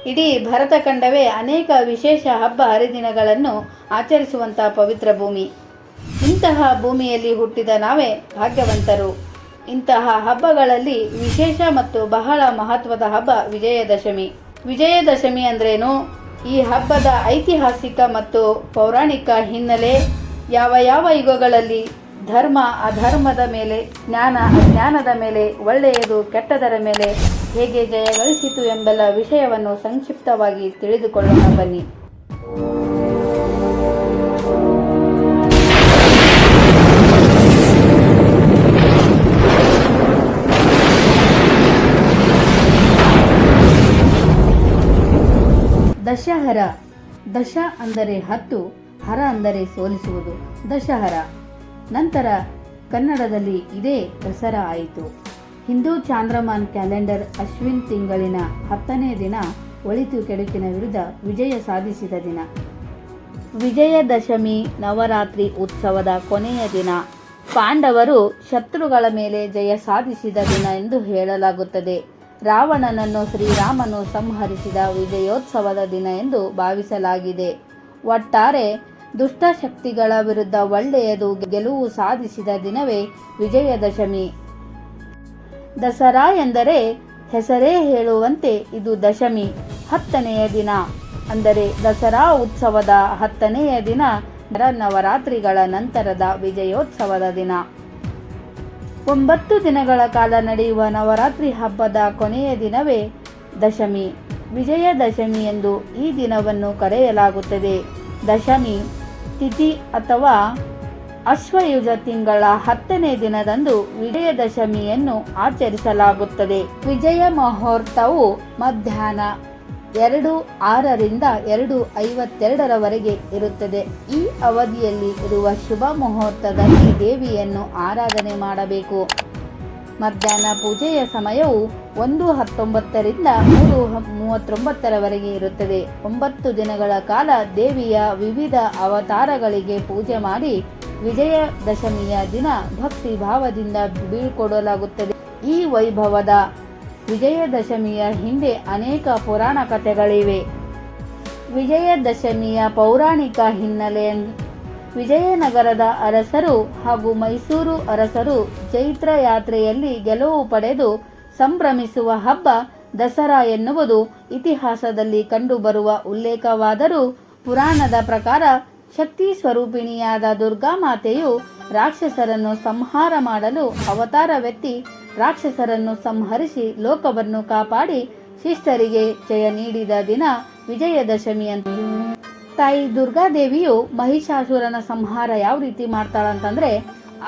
ಇಡೀ ಭರತಖಂಡವೇ ಅನೇಕ ವಿಶೇಷ ಹಬ್ಬ ಹರಿದಿನಗಳನ್ನು ಆಚರಿಸುವಂಥ ಪವಿತ್ರ ಭೂಮಿ. ಇಂತಹ ಭೂಮಿಯಲ್ಲಿ ಹುಟ್ಟಿದ ನಾವೇ ಭಾಗ್ಯವಂತರು. ಇಂತಹ ಹಬ್ಬಗಳಲ್ಲಿ ವಿಶೇಷ ಮತ್ತು ಬಹಳ ಮಹತ್ವದ ಹಬ್ಬ ವಿಜಯದಶಮಿ. ವಿಜಯದಶಮಿ ಅಂದ್ರೇನು? ಈ ಹಬ್ಬದ ಐತಿಹಾಸಿಕ ಮತ್ತು ಪೌರಾಣಿಕ ಹಿನ್ನೆಲೆ, ಯಾವ ಯುಗಗಳಲ್ಲಿ ಧರ್ಮ ಅಧರ್ಮದ ಮೇಲೆ, ಜ್ಞಾನ ಅಜ್ಞಾನದ ಮೇಲೆ, ಒಳ್ಳೆಯದು ಕೆಟ್ಟದರ ಮೇಲೆ ಹೇಗೆ ಜಯಗಳಿಸಿತು ಎಂಬೆಲ್ಲ ವಿಷಯವನ್ನು ಸಂಕ್ಷಿಪ್ತವಾಗಿ ತಿಳಿದುಕೊಳ್ಳೋಣ ಬನ್ನಿ. ದಶಹರ. ದಶ ಅಂದರೆ 10, ಹರ ಅಂದರೆ ಸೋಲಿಸುವುದು. ದಶಹರ ನಂತರ ಕನ್ನಡದಲ್ಲಿ ಇದೇ ದಸರಾ ಆಯಿತು. ಹಿಂದೂ ಚಾಂದ್ರಮಾನ್ ಕ್ಯಾಲೆಂಡರ್ ಅಶ್ವಿನ್ ತಿಂಗಳಿನ 10ನೇ ದಿನ ಒಳಿತು ಕೆಡುಕಿನ ವಿರುದ್ಧ ವಿಜಯ ಸಾಧಿಸಿದ ದಿನ. ವಿಜಯದಶಮಿ ನವರಾತ್ರಿ ಉತ್ಸವದ ಕೊನೆಯ ದಿನ. ಪಾಂಡವರು ಶತ್ರುಗಳ ಮೇಲೆ ಜಯ ಸಾಧಿಸಿದ ದಿನ ಎಂದು ಹೇಳಲಾಗುತ್ತದೆ. ರಾವಣನನ್ನು ಶ್ರೀರಾಮನು ಸಂಹರಿಸಿದ ವಿಜಯೋತ್ಸವದ ದಿನ ಎಂದು ಭಾವಿಸಲಾಗಿದೆ. ಒಟ್ಟಾರೆ ದುಷ್ಟಶಕ್ತಿಗಳ ವಿರುದ್ಧ ಒಳ್ಳೆಯದು ಗೆಲುವು ಸಾಧಿಸಿದ ದಿನವೇ ವಿಜಯದಶಮಿ. ದಸರಾ ಎಂದರೆ ಹೆಸರೇ ಹೇಳುವಂತೆ ಇದು ದಶಮಿ, 10ನೆಯ ದಿನ. ಅಂದರೆ ದಸರಾ ಉತ್ಸವದ 10ನೆಯ ದಿನ ನವರಾತ್ರಿಗಳ ನಂತರದ ವಿಜಯೋತ್ಸವದ ದಿನ. 9 ದಿನಗಳ ಕಾಲ ನಡೆಯುವ ನವರಾತ್ರಿ ಹಬ್ಬದ ಕೊನೆಯ ದಿನವೇ ದಶಮಿ. ವಿಜಯದಶಮಿ ಎಂದು ಈ ದಿನವನ್ನು ಕರೆಯಲಾಗುತ್ತದೆ. ದಶಮಿ ತಿಥಿ ಅಥವಾ ಅಶ್ವಯುಜ ತಿಂಗಳ 10ನೇ ದಿನದಂದು ವಿಜಯದಶಮಿಯನ್ನು ಆಚರಿಸಲಾಗುತ್ತದೆ. ವಿಜಯ ಮುಹೂರ್ತವು ಮಧ್ಯಾಹ್ನ 2:06 ರಿಂದ 2:52 ಇರುತ್ತದೆ. ಈ ಅವಧಿಯಲ್ಲಿ ಇರುವ ಶುಭ ಮುಹೂರ್ತದಲ್ಲಿ ದೇವಿಯನ್ನು ಆರಾಧನೆ ಮಾಡಬೇಕು. ಮಧ್ಯಾಹ್ನ ಪೂಜೆಯ ಸಮಯವು 1:19 ರಿಂದ 3:39 ಇರುತ್ತದೆ. 9 ದಿನಗಳ ಕಾಲ ದೇವಿಯ ವಿವಿಧ ಅವತಾರಗಳಿಗೆ ಪೂಜೆ ಮಾಡಿ ವಿಜಯದಶಮಿಯ ದಿನ ಭಕ್ತಿ ಭಾವದಿಂದ ಬೀಳ್ಕೊಡಲಾಗುತ್ತದೆ. ಈ ವೈಭವದ ವಿಜಯದಶಮಿಯ ಹಿಂದೆ ಅನೇಕ ಪುರಾಣ ಕಥೆಗಳಿವೆ. ವಿಜಯದಶಮಿಯ ಪೌರಾಣಿಕ ಹಿನ್ನೆಲೆ. ವಿಜಯನಗರದ ಅರಸರು ಹಾಗೂ ಮೈಸೂರು ಅರಸರು ಚೈತ್ರ ಯಾತ್ರೆಯಲ್ಲಿ ಗೆಲುವು ಪಡೆದು ಸಂಭ್ರಮಿಸುವ ಹಬ್ಬ ದಸರಾ ಎನ್ನುವುದು ಇತಿಹಾಸದಲ್ಲಿ ಕಂಡುಬರುವ ಉಲ್ಲೇಖವಾದರೂ ಪುರಾಣದ ಪ್ರಕಾರ ಶಕ್ತಿ ಸ್ವರೂಪಿಣಿಯಾದ ದುರ್ಗಾಮಾತೆಯು ರಾಕ್ಷಸರನ್ನು ಸಂಹಾರ ಮಾಡಲು ಅವತಾರವೆತ್ತಿ ರಾಕ್ಷಸರನ್ನು ಸಂಹರಿಸಿ ಲೋಕವನ್ನು ಕಾಪಾಡಿ ಶಿಷ್ಟರಿಗೆ ಜಯ ನೀಡಿದ ದಿನ ವಿಜಯದಶಮಿ ಅಂತ. ತಾಯಿ ದುರ್ಗಾದೇವಿಯು ಮಹಿಷಾಸುರನ ಸಂಹಾರ ಯಾವ ರೀತಿ ಮಾಡ್ತಾಳಂತಂದ್ರೆ,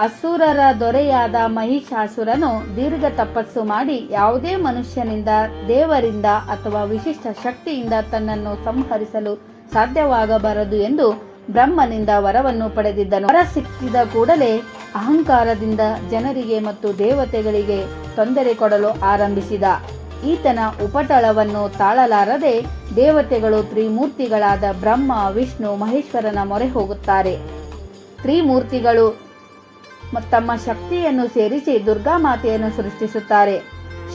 ಅಸುರರ ದೊರೆಯಾದ ಮಹಿಷಾಸುರನು ದೀರ್ಘ ತಪಸ್ಸು ಮಾಡಿ ಯಾವುದೇ ಮನುಷ್ಯನಿಂದ, ದೇವರಿಂದ ಅಥವಾ ವಿಶಿಷ್ಟ ಶಕ್ತಿಯಿಂದ ತನ್ನನ್ನು ಸಂಹರಿಸಲು ಸಾಧ್ಯವಾಗಬಾರದು ಎಂದು ಬ್ರಹ್ಮನಿಂದ ವರವನ್ನು ಪಡೆದಿದ್ದನು. ವರ ಸಿಕ್ಕಿದ ಕೂಡಲೇ ಅಹಂಕಾರದಿಂದ ಜನರಿಗೆ ಮತ್ತು ದೇವತೆಗಳಿಗೆ ತೊಂದರೆ ಕೊಡಲು ಆರಂಭಿಸಿದ. ಈತನ ಉಪಟಳವನ್ನು ತಾಳಲಾರದೆ ದೇವತೆಗಳು ತ್ರಿಮೂರ್ತಿಗಳಾದ ಬ್ರಹ್ಮ, ವಿಷ್ಣು, ಮಹೇಶ್ವರನ ಮೊರೆ ಹೋಗುತ್ತಾರೆ. ತ್ರಿಮೂರ್ತಿಗಳು ತಮ್ಮ ಶಕ್ತಿಯನ್ನು ಸೇರಿಸಿ ದುರ್ಗಾಮಾತೆಯನ್ನು ಸೃಷ್ಟಿಸುತ್ತಾರೆ.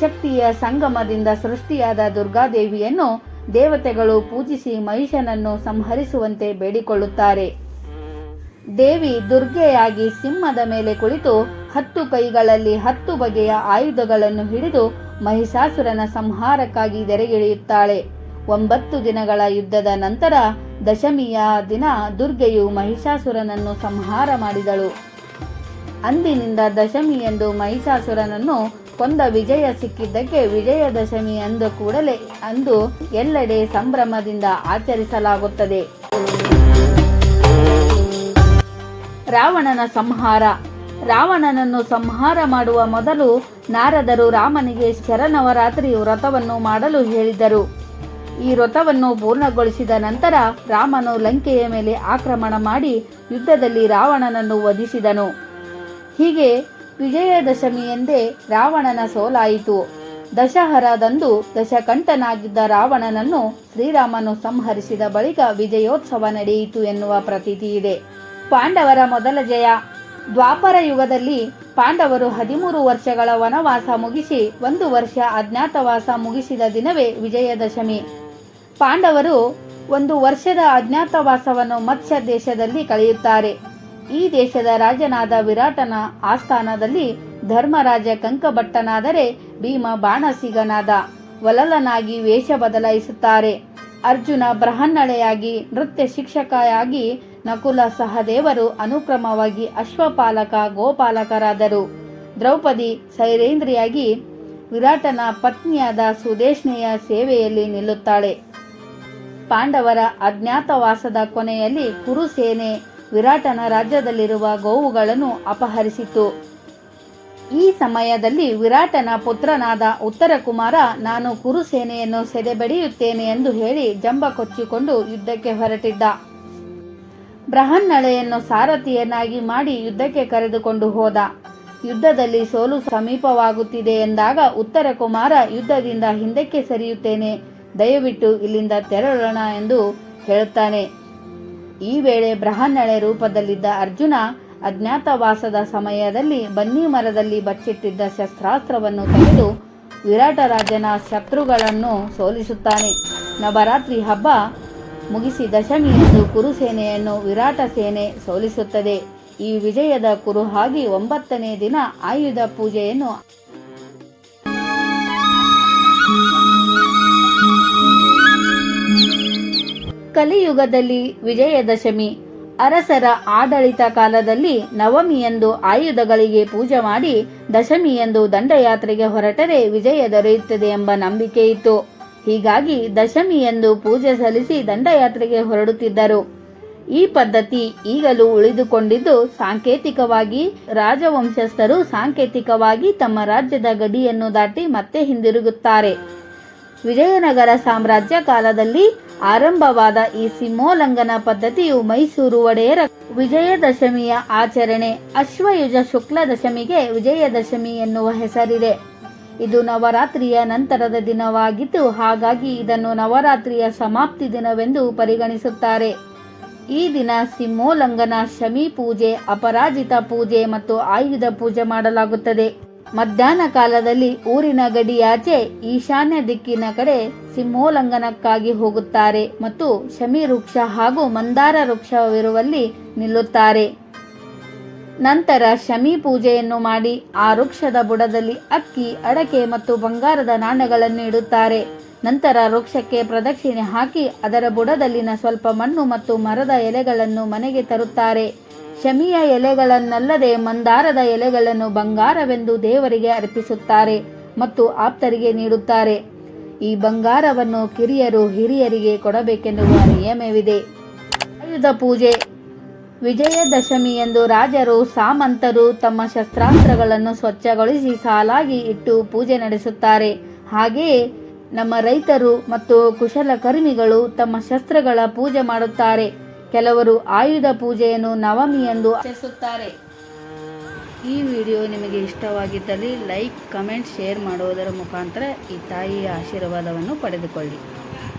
ಶಕ್ತಿಯ ಸಂಗಮದಿಂದ ಸೃಷ್ಟಿಯಾದ ದುರ್ಗಾದೇವಿಯನ್ನು ದೇವತೆಗಳು ಪೂಜಿಸಿ ಮಹಿಷನನ್ನು ಸಂಹರಿಸುವಂತೆ ಬೇಡಿಕೊಳ್ಳುತ್ತಾರೆ. ದೇವಿ ದುರ್ಗೆಯಾಗಿ ಸಿಂಹದ ಮೇಲೆ ಕುಳಿತು 10 ಕೈಗಳಲ್ಲಿ 10 ಬಗೆಯ ಆಯುಧಗಳನ್ನು ಹಿಡಿದು ಮಹಿಷಾಸುರನ ಸಂಹಾರಕ್ಕಾಗಿ ಧರೆಗಿಳಿಯುತ್ತಾಳೆ. 9 ದಿನಗಳ ಯುದ್ಧದ ನಂತರ ದಶಮಿಯ ದಿನ ದುರ್ಗೆಯು ಮಹಿಷಾಸುರನನ್ನು ಸಂಹಾರ ಮಾಡಿದಳು. ಅಂದಿನಿಂದ ದಶಮಿ ಎಂದು ಮಹಿಷಾಸುರನನ್ನು ಕೊಂದ ವಿಜಯ ಸಿಕ್ಕಿದ್ದಕ್ಕೆ ವಿಜಯದಶಮಿ ಅಂದ ಕೂಡಲೇ ಅಂದು ಎಲ್ಲೆಡೆ ಸಂಭ್ರಮದಿಂದ ಆಚರಿಸಲಾಗುತ್ತದೆ. ರಾವಣನ ಸಂಹಾರ. ರಾವಣನನ್ನು ಸಂಹಾರ ಮಾಡುವ ಮೊದಲು ನಾರದರು ರಾಮನಿಗೆ ಶರನವರಾತ್ರಿ ವ್ರತವನ್ನು ಮಾಡಲು ಹೇಳಿದ್ದರು. ಈ ವ್ರತವನ್ನು ಪೂರ್ಣಗೊಳಿಸಿದ ನಂತರ ರಾಮನು ಲಂಕೆಯ ಮೇಲೆ ಆಕ್ರಮಣ ಮಾಡಿ ಯುದ್ಧದಲ್ಲಿ ರಾವಣನನ್ನು ವಧಿಸಿದನು. ಹೀಗೆ ವಿಜಯದಶಮಿ ಎಂದೇ ರಾವಣನ ಸೋಲಾಯಿತು. ದಶಹರದಂದು ದಶಕಂಠನಾಗಿದ್ದ ರಾವಣನನ್ನು ಶ್ರೀರಾಮನು ಸಂಹರಿಸಿದ ಬಳಿಕ ವಿಜಯೋತ್ಸವ ನಡೆಯಿತು ಎನ್ನುವ ಪ್ರತೀತಿ ಇದೆ. ಪಾಂಡವರ ಮೊದಲ ಜಯ. ದ್ವಾಪರ ಯುಗದಲ್ಲಿ ಪಾಂಡವರು 13 ವರ್ಷಗಳ ವನವಾಸ ಮುಗಿಸಿ 1 ವರ್ಷ ಅಜ್ಞಾತವಾಸ ಮುಗಿಸಿದ ದಿನವೇ ವಿಜಯದಶಮಿ. ಪಾಂಡವರು 1 ವರ್ಷದ ಅಜ್ಞಾತವಾಸವನ್ನು ಮತ್ಸ್ಯ ದೇಶದಲ್ಲಿ ಕಳೆಯುತ್ತಾರೆ. ಈ ದೇಶದ ರಾಜನಾದ ವಿರಾಟನ ಆಸ್ಥಾನದಲ್ಲಿ ಧರ್ಮರಾಜ ಕಂಕಭಟ್ಟನಾದರೆ, ಭೀಮ ಬಾಣಸಿಗನಾದ ವಲಲನಾಗಿ ವೇಷ ಬದಲಾಯಿಸುತ್ತಾರೆ. ಅರ್ಜುನ ಬೃಹನ್ನಳೆಯಾಗಿ, ನೃತ್ಯ ಶಿಕ್ಷಕಯಾಗಿ, ನಕುಲ ಸಹದೇವರು ಅನುಕ್ರಮವಾಗಿ ಅಶ್ವಪಾಲಕ ಗೋಪಾಲಕರಾದರು. ದ್ರೌಪದಿ ಸೈರೇಂದ್ರಿಯಾಗಿ ವಿರಾಟನ ಪತ್ನಿಯಾದ ಸುದೇಶ್ನೆಯ ಸೇವೆಯಲ್ಲಿ ನಿಲ್ಲುತ್ತಾಳೆ. ಪಾಂಡವರ ಅಜ್ಞಾತವಾಸದ ಕೊನೆಯಲ್ಲಿ ಕುರುಸೇನೆ ವಿರಾಟನ ರಾಜ್ಯದಲ್ಲಿರುವ ಗೋವುಗಳನ್ನು ಅಪಹರಿಸಿತು. ಈ ಸಮಯದಲ್ಲಿ ವಿರಾಟನ ಪುತ್ರನಾದ ಉತ್ತರಕುಮಾರ, ನಾನು ಕುರುಸೇನೆಯನ್ನು ಸೆದೆಬಡಿಯುತ್ತೇನೆ ಎಂದು ಹೇಳಿ ಜಂಬ ಕೊಚ್ಚಿಕೊಂಡು ಯುದ್ಧಕ್ಕೆ ಹೊರಟಿದ್ದ. ಬೃಹನ್ನಳೆಯನ್ನು ಸಾರಥಿಯನ್ನಾಗಿ ಮಾಡಿ ಯುದ್ಧಕ್ಕೆ ಕರೆದುಕೊಂಡು ಹೋದ. ಯುದ್ಧದಲ್ಲಿ ಸೋಲು ಸಮೀಪವಾಗುತ್ತಿದೆ ಎಂದಾಗ ಉತ್ತರಕುಮಾರ, ಯುದ್ಧದಿಂದ ಹಿಂದಕ್ಕೆ ಸರಿಯುತ್ತೇನೆ, ದಯವಿಟ್ಟು ಇಲ್ಲಿಂದ ತೆರಳೋಣ ಎಂದು ಹೇಳುತ್ತಾನೆ. ಈ ವೇಳೆ ಬೃಹನ್ನಳೆ ರೂಪದಲ್ಲಿದ್ದ ಅರ್ಜುನ ಅಜ್ಞಾತವಾಸದ ಸಮಯದಲ್ಲಿ ಬನ್ನಿ ಮರದಲ್ಲಿ ಬಚ್ಚಿಟ್ಟಿದ್ದ ಶಸ್ತ್ರಾಸ್ತ್ರವನ್ನು ತೆಗೆದು ವಿರಾಟ ರಾಜನ ಶತ್ರುಗಳನ್ನು ಸೋಲಿಸುತ್ತಾನೆ. ನವರಾತ್ರಿ ಹಬ್ಬ ಮುಗಿಸಿ ದಶಮಿಯಂದು ಕುರುಸೇನೆಯನ್ನು ವಿರಾಟ ಸೇನೆ ಸೋಲಿಸುತ್ತದೆ. ಈ ವಿಜಯದ ಕುರುಹಾಗಿ 9ನೇ ದಿನ ಆಯುಧ ಪೂಜೆಯನ್ನು ಕಲಿಯುಗದಲ್ಲಿ ವಿಜಯದಶಮಿ ಅರಸರ ಆಡಳಿತ ಕಾಲದಲ್ಲಿ ನವಮಿಯಂದು ಆಯುಧಗಳಿಗೆ ಪೂಜೆ ಮಾಡಿ ದಶಮಿಯಂದು ದಂಡಯಾತ್ರೆಗೆ ಹೊರಟರೆ ವಿಜಯ ದೊರೆಯುತ್ತದೆ ಎಂಬ ನಂಬಿಕೆ ಇತ್ತು. ಹೀಗಾಗಿ ದಶಮಿಯಂದು ಪೂಜೆ ಸಲ್ಲಿಸಿ ದಂಡಯಾತ್ರೆಗೆ ಹೊರಡುತ್ತಿದ್ದರು. ಈ ಪದ್ಧತಿ ಈಗಲೂ ಉಳಿದುಕೊಂಡಿದ್ದು, ಸಾಂಕೇತಿಕವಾಗಿ ರಾಜವಂಶಸ್ಥರು ಸಾಂಕೇತಿಕವಾಗಿ ತಮ್ಮ ರಾಜ್ಯದ ಗಡಿಯನ್ನು ದಾಟಿ ಮತ್ತೆ ಹಿಂದಿರುಗುತ್ತಾರೆ. ವಿಜಯನಗರ ಸಾಮ್ರಾಜ್ಯ ಕಾಲದಲ್ಲಿ ಆರಂಭವಾದ ಈ ಸಿಂಹೋಲ್ಲಂಘನ ಪದ್ಧತಿಯು ಮೈಸೂರು ಒಡೆಯರ ವಿಜಯದಶಮಿಯ ಆಚರಣೆ. ಅಶ್ವಯುಜ ಶುಕ್ಲ ದಶಮಿಗೆ ವಿಜಯದಶಮಿ ಎನ್ನುವ ಹೆಸರಿದೆ. ಇದು ನವರಾತ್ರಿಯ ನಂತರದ ದಿನವಾಗಿದ್ದು, ಹಾಗಾಗಿ ಇದನ್ನು ನವರಾತ್ರಿಯ ಸಮಾಪ್ತಿ ದಿನವೆಂದು ಪರಿಗಣಿಸುತ್ತಾರೆ. ಈ ದಿನ ಸಿಂಹೋಲ್ಲಂಘನ, ಶಮಿ ಪೂಜೆ, ಅಪರಾಜಿತ ಪೂಜೆ ಮತ್ತು ಆಯುಧ ಪೂಜೆ ಮಾಡಲಾಗುತ್ತದೆ. ಮಧ್ಯಾಹ್ನ ಕಾಲದಲ್ಲಿ ಊರಿನ ಗಡಿಯಾಚೆ ಈಶಾನ್ಯ ದಿಕ್ಕಿನ ಕಡೆ ಸಿಂಹೋಲ್ಲಂಘನಕ್ಕಾಗಿ ಹೋಗುತ್ತಾರೆ ಮತ್ತು ಶಮಿ ವೃಕ್ಷ ಹಾಗೂ ಮಂದಾರ ವೃಕ್ಷವಿರುವಲ್ಲಿ ನಿಲ್ಲುತ್ತಾರೆ. ನಂತರ ಶಮಿ ಪೂಜೆಯನ್ನು ಮಾಡಿ ಆ ವೃಕ್ಷದ ಬುಡದಲ್ಲಿ ಅಕ್ಕಿ, ಅಡಕೆ ಮತ್ತು ಬಂಗಾರದ ನಾಣ್ಯಗಳನ್ನು ಇಡುತ್ತಾರೆ. ನಂತರ ವೃಕ್ಷಕ್ಕೆ ಪ್ರದಕ್ಷಿಣೆ ಹಾಕಿ ಅದರ ಬುಡದಲ್ಲಿನ ಸ್ವಲ್ಪ ಮಣ್ಣು ಮತ್ತು ಮರದ ಎಲೆಗಳನ್ನು ಮನೆಗೆ ತರುತ್ತಾರೆ. ಶಮಿಯ ಎಲೆಗಳನ್ನಲ್ಲದೆ ಮಂದಾರದ ಎಲೆಗಳನ್ನು ಬಂಗಾರವೆಂದು ದೇವರಿಗೆ ಅರ್ಪಿಸುತ್ತಾರೆ ಮತ್ತು ಆಪ್ತರಿಗೆ ನೀಡುತ್ತಾರೆ. ಈ ಬಂಗಾರವನ್ನು ಕಿರಿಯರು ಹಿರಿಯರಿಗೆ ಕೊಡಬೇಕೆನ್ನುವ ನಿಯಮವಿದೆ. ಆಯುಧ ಪೂಜೆ ವಿಜಯದಶಮಿಯಂದು ರಾಜರು, ಸಾಮಂತರು ತಮ್ಮ ಶಸ್ತ್ರಾಸ್ತ್ರಗಳನ್ನು ಸ್ವಚ್ಛಗೊಳಿಸಿ ಸಾಲಾಗಿ ಇಟ್ಟು ಪೂಜೆ ನಡೆಸುತ್ತಾರೆ. ಹಾಗೆಯೇ ನಮ್ಮ ರೈತರು ಮತ್ತು ಕುಶಲಕರ್ಮಿಗಳು ತಮ್ಮ ಶಸ್ತ್ರಗಳ ಪೂಜೆ ಮಾಡುತ್ತಾರೆ. ಕೆಲವರು ಆಯುಧ ಪೂಜೆಯನ್ನು ನವಮಿಯಂದು ಆಚರಿಸುತ್ತಾರೆ. ಈ ವಿಡಿಯೋ ನಿಮಗೆ ಇಷ್ಟವಾಗಿದ್ದಲ್ಲಿ ಲೈಕ್, ಕಮೆಂಟ್, ಶೇರ್ ಮಾಡುವುದರ ಮುಖಾಂತರ ಈ ತಾಯಿಯ ಆಶೀರ್ವಾದವನ್ನು ಪಡೆದುಕೊಳ್ಳಿ.